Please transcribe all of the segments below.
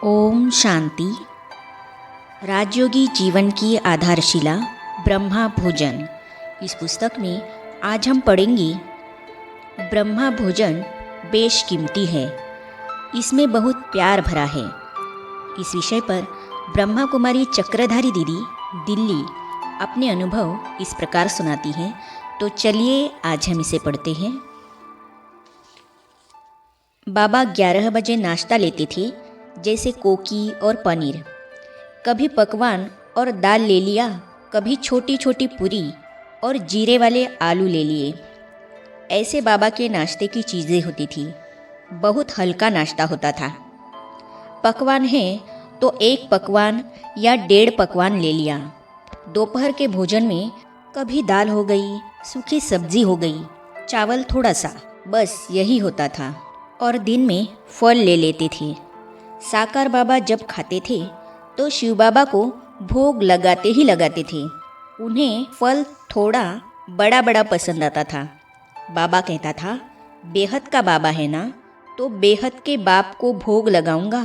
ओम शांति। राजयोगी जीवन की आधारशिला ब्रह्मा भोजन। इस पुस्तक में आज हम पढ़ेंगे ब्रह्मा भोजन बेशकीमती है, इसमें बहुत प्यार भरा है। इस विषय पर ब्रह्मा कुमारी चक्रधारी दीदी दिल्ली अपने अनुभव इस प्रकार सुनाती हैं। तो चलिए आज हम इसे पढ़ते हैं। बाबा 11 बजे नाश्ता लेते थे, जैसे कोकी और पनीर। कभी पकवान और दाल ले लिया, कभी छोटी छोटी पूरी और जीरे वाले आलू ले लिए। ऐसे बाबा के नाश्ते की चीज़ें होती थी। बहुत हल्का नाश्ता होता था। पकवान है तो एक पकवान या 1.5 पकवान ले लिया। दोपहर के भोजन में कभी दाल हो गई, सूखी सब्जी हो गई, चावल थोड़ा सा, बस यही होता था। और दिन में फल ले लेते थे। साकार बाबा जब खाते थे तो शिव बाबा को भोग लगाते ही लगाते थे। उन्हें फल थोड़ा बड़ा बड़ा पसंद आता था। बाबा कहता था, बेहद का बाबा है ना, तो बेहद के बाप को भोग लगाऊंगा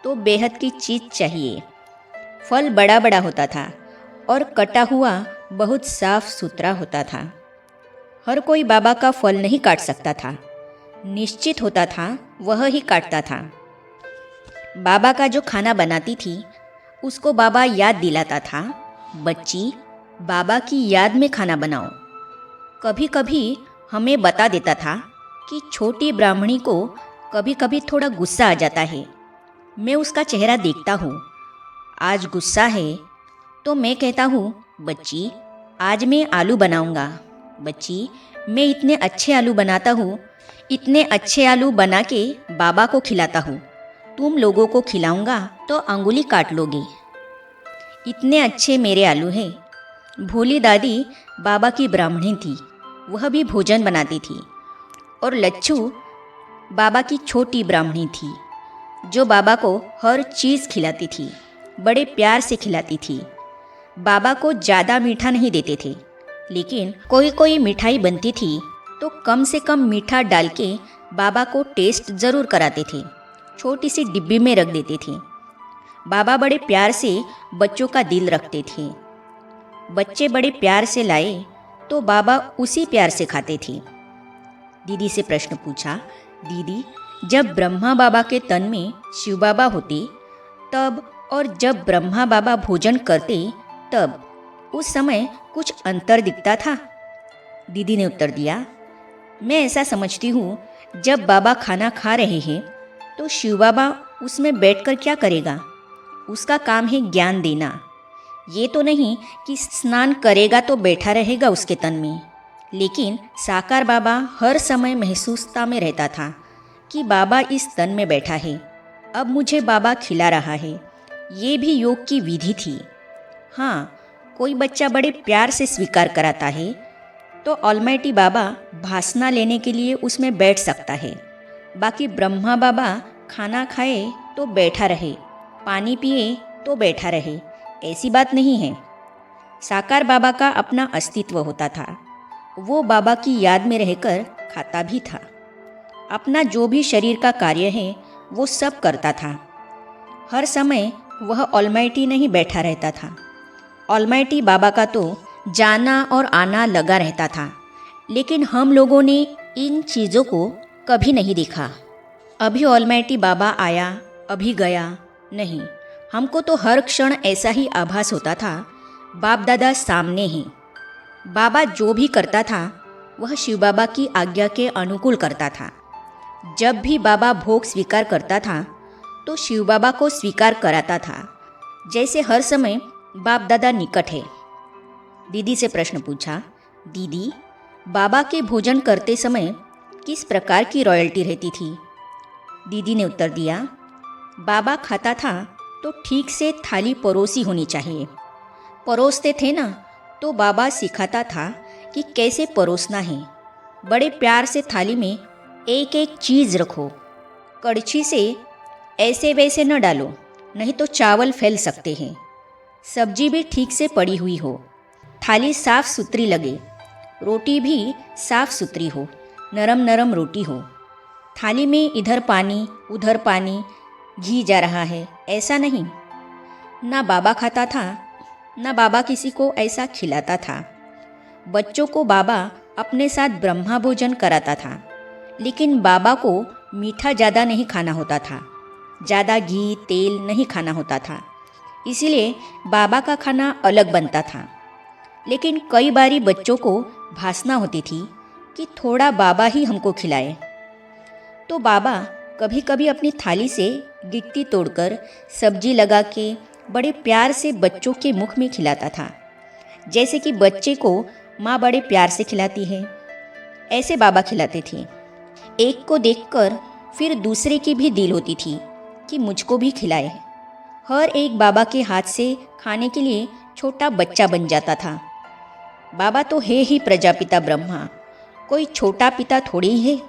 तो बेहद की चीज़ चाहिए। फल बड़ा बड़ा होता था और कटा हुआ बहुत साफ सुथरा होता था। हर कोई बाबा का फल नहीं काट सकता था। निश्चित होता था वह ही काटता था। बाबा का जो खाना बनाती थी उसको बाबा याद दिलाता था, बच्ची बाबा की याद में खाना बनाओ। कभी कभी हमें बता देता था कि छोटी ब्राह्मणी को कभी कभी थोड़ा गुस्सा आ जाता है। मैं उसका चेहरा देखता हूँ, आज गुस्सा है तो मैं कहता हूँ, बच्ची आज मैं आलू बनाऊँगा। बच्ची मैं इतने अच्छे आलू बनाता हूँ, इतने अच्छे आलू बना के बाबा को खिलाता हूँ। तुम लोगों को खिलाऊंगा तो अंगुली काट लोगे। इतने अच्छे मेरे आलू हैं। भोली दादी बाबा की ब्राह्मणी थी, वह भी भोजन बनाती थी। और लच्छू बाबा की छोटी ब्राह्मणी थी, जो बाबा को हर चीज़ खिलाती थी, बड़े प्यार से खिलाती थी। बाबा को ज़्यादा मीठा नहीं देते थे, लेकिन कोई कोई मिठाई बनती थी तो कम से कम मीठा डाल के बाबा को टेस्ट ज़रूर कराते थे। छोटी सी डिब्बी में रख देते थे। बाबा बड़े प्यार से बच्चों का दिल रखते थे। बच्चे बड़े प्यार से लाए तो बाबा उसी प्यार से खाते थे। दीदी से प्रश्न पूछा, दीदी जब ब्रह्मा बाबा के तन में शिव बाबा होते तब, और जब ब्रह्मा बाबा भोजन करते तब, उस समय कुछ अंतर दिखता था? दीदी ने उत्तर दिया, मैं ऐसा समझती हूँ, जब बाबा खाना खा रहे हैं तो शिव बाबा उसमें बैठकर क्या करेगा? उसका काम है ज्ञान देना। ये तो नहीं कि स्नान करेगा तो बैठा रहेगा उसके तन में। लेकिन साकार बाबा हर समय महसूसता में रहता था कि बाबा इस तन में बैठा है, अब मुझे बाबा खिला रहा है। ये भी योग की विधि थी। हाँ, कोई बच्चा बड़े प्यार से स्वीकार कराता है तो ऑलमाइटी बाबा भासना लेने के लिए उसमें बैठ सकता है। बाकी ब्रह्मा बाबा खाना खाए तो बैठा रहे, पानी पिए तो बैठा रहे, ऐसी बात नहीं है। साकार बाबा का अपना अस्तित्व होता था। वो बाबा की याद में रहकर खाता भी था। अपना जो भी शरीर का कार्य है वो सब करता था। हर समय वह ऑलमाइटी नहीं बैठा रहता था। ऑलमाइटी बाबा का तो जाना और आना लगा रहता था, लेकिन हम लोगों ने इन चीज़ों को कभी नहीं देखा। अभी ऑलमाइटी बाबा आया, अभी गया, नहीं। हमको तो हर क्षण ऐसा ही आभास होता था, बाप दादा सामने हैं। बाबा जो भी करता था वह शिव बाबा की आज्ञा के अनुकूल करता था। जब भी बाबा भोग स्वीकार करता था तो शिव बाबा को स्वीकार कराता था, जैसे हर समय बाप दादा निकट है। दीदी से प्रश्न पूछा, दीदी बाबा के भोजन करते समय किस प्रकार की रॉयल्टी रहती थी? दीदी ने उत्तर दिया, बाबा खाता था तो ठीक से थाली परोसी होनी चाहिए। परोसते थे ना तो बाबा सिखाता था कि कैसे परोसना है। बड़े प्यार से थाली में एक एक चीज़ रखो। कड़छी से ऐसे वैसे न डालो, नहीं तो चावल फैल सकते हैं। सब्जी भी ठीक से पड़ी हुई हो, थाली साफ सुथरी लगे, रोटी भी साफ सुथरी हो, नरम नरम रोटी हो। थाली में इधर पानी उधर पानी घी जा रहा है, ऐसा नहीं। ना बाबा खाता था, ना बाबा किसी को ऐसा खिलाता था। बच्चों को बाबा अपने साथ ब्रह्मा भोजन कराता था, लेकिन बाबा को मीठा ज़्यादा नहीं खाना होता था, ज़्यादा घी तेल नहीं खाना होता था। इसीलिए बाबा का खाना अलग बनता था। लेकिन कई बारी बच्चों को भासना होती थी कि थोड़ा बाबा ही हमको खिलाए। तो बाबा कभी कभी अपनी थाली से गिट्टी तोड़कर सब्जी लगा के बड़े प्यार से बच्चों के मुख में खिलाता था, जैसे कि बच्चे को माँ बड़े प्यार से खिलाती है, ऐसे बाबा खिलाते थे। एक को देखकर फिर दूसरे की भी दिल होती थी कि मुझको भी खिलाए। हर एक बाबा के हाथ से खाने के लिए छोटा बच्चा बन जाता था। बाबा तो है ही प्रजापिता ब्रह्मा, कोई छोटा पिता थोड़ी ही है।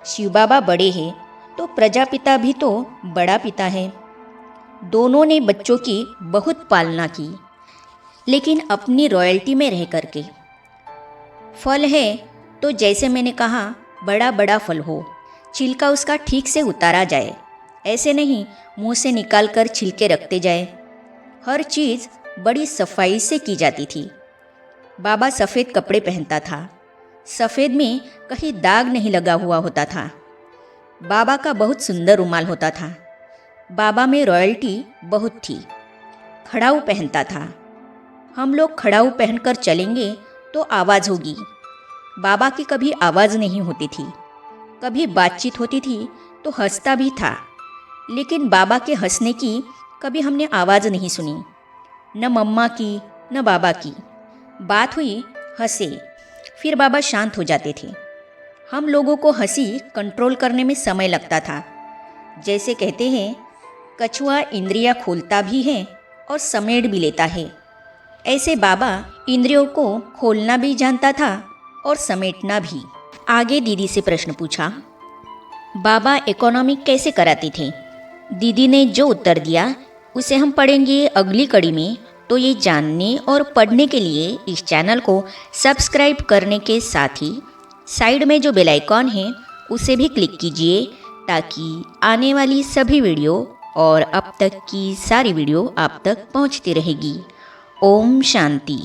शिव बाबा बड़े हैं तो प्रजापिता भी तो बड़ा पिता है। दोनों ने बच्चों की बहुत पालना की, लेकिन अपनी रॉयल्टी में रह करके। फल है तो जैसे मैंने कहा, बड़ा बड़ा फल हो, छिलका उसका ठीक से उतारा जाए, ऐसे नहीं मुंह से निकाल कर छिलके रखते जाए। हर चीज़ बड़ी सफाई से की जाती थी। बाबा सफ़ेद कपड़े पहनता था, सफ़ेद में कहीं दाग नहीं लगा हुआ होता था। बाबा का बहुत सुंदर रुमाल होता था। बाबा में रॉयल्टी बहुत थी। खड़ाऊ पहनता था। हम लोग खड़ाऊ पहनकर चलेंगे तो आवाज़ होगी। बाबा की कभी आवाज़ नहीं होती थी। कभी बातचीत होती थी तो हंसता भी था, लेकिन बाबा के हंसने की कभी हमने आवाज़ नहीं सुनी, न मम्मा की न बाबा की। बात हुई, हंसे, फिर बाबा शांत हो जाते थे। हम लोगों को हंसी कंट्रोल करने में समय लगता था। जैसे कहते हैं, कछुआ इंद्रियां खोलता भी है और समेट भी लेता है, ऐसे बाबा इंद्रियों को खोलना भी जानता था और समेटना भी। आगे दीदी से प्रश्न पूछा, बाबा इकोनॉमी कैसे कराते थे? दीदी ने जो उत्तर दिया उसे हम पढ़ेंगे अगली कड़ी में। तो ये जानने और पढ़ने के लिए इस चैनल को सब्सक्राइब करने के साथ ही साइड में जो बेल आइकॉन है उसे भी क्लिक कीजिए, ताकि आने वाली सभी वीडियो और अब तक की सारी वीडियो आप तक पहुंचती रहेगी। ओम शांति।